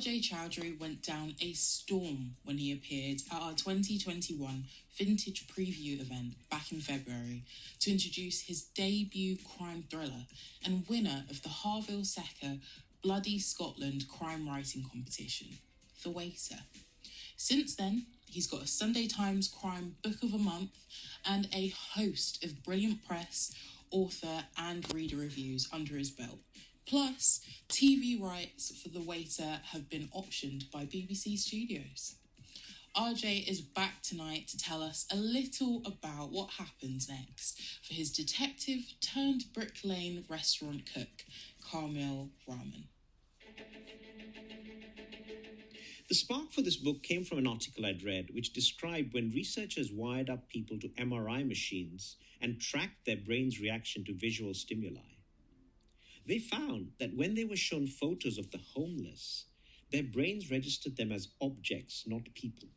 RJ Chowdhury went down a storm when he appeared at our 2021 Vintage Preview event back in February to introduce his debut crime thriller and winner of the Harville Secker Bloody Scotland crime writing competition, The Waiter. Since then, he's got a Sunday Times Crime Book of the Month and a host of brilliant press, author and reader reviews under his belt. Plus, TV rights for The Waiter have been optioned by BBC Studios. RJ is back tonight to tell us a little about what happens next for his detective turned Brick Lane restaurant cook, Kamil Rahman. The spark for this book came from an article I'd read which described when researchers wired up people to MRI machines and tracked their brain's reaction to visual stimuli. They found that when they were shown photos of the homeless, their brains registered them as objects, not people.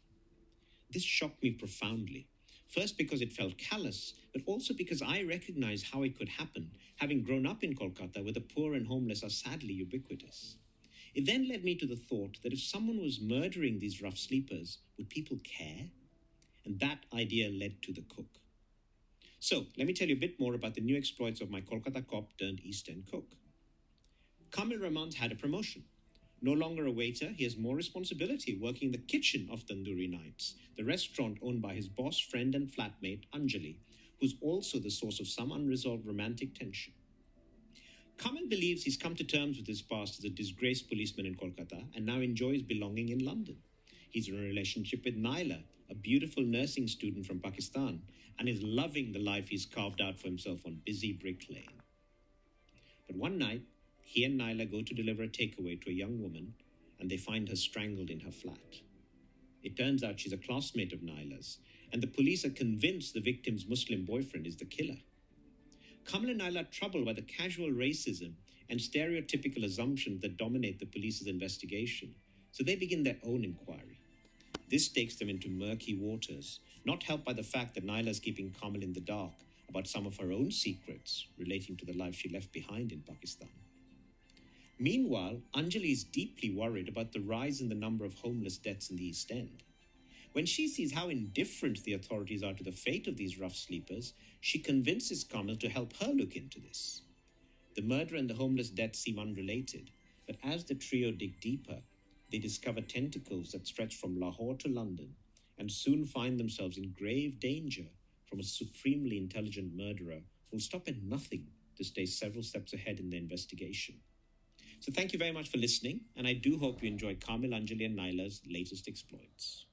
This shocked me profoundly, first because it felt callous, but also because I recognized how it could happen, having grown up in Kolkata where the poor and homeless are sadly ubiquitous. It then led me to the thought that if someone was murdering these rough sleepers, would people care? And that idea led to the cook. So, let me tell you a bit more about the new exploits of my Kolkata cop turned East End cook. Kamil Rahman's had a promotion. No longer a waiter, he has more responsibility working in the kitchen of Tandoori Nights, the restaurant owned by his boss, friend and flatmate, Anjali, who's also the source of some unresolved romantic tension. Kamil believes he's come to terms with his past as a disgraced policeman in Kolkata and now enjoys belonging in London. He's in a relationship with Naila, a beautiful nursing student from Pakistan, and is loving the life he's carved out for himself on busy Brick Lane. But one night, he and Naila go to deliver a takeaway to a young woman, and they find her strangled in her flat. It turns out she's a classmate of Naila's, and the police are convinced the victim's Muslim boyfriend is the killer. Kamil and Naila are troubled by the casual racism and stereotypical assumptions that dominate the police's investigation, so they begin their own inquiry. This takes them into murky waters, not helped by the fact that Naila is keeping Kamil in the dark about some of her own secrets relating to the life she left behind in Pakistan. Meanwhile, Anjali is deeply worried about the rise in the number of homeless deaths in the East End. When she sees how indifferent the authorities are to the fate of these rough sleepers, she convinces Kamil to help her look into this. The murder and the homeless deaths seem unrelated, but as the trio dig deeper, they discover tentacles that stretch from Lahore to London and soon find themselves in grave danger from a supremely intelligent murderer who will stop at nothing to stay several steps ahead in the investigation. So thank you very much for listening, and I do hope you enjoyed Kamil, Anjali and Naila's latest exploits.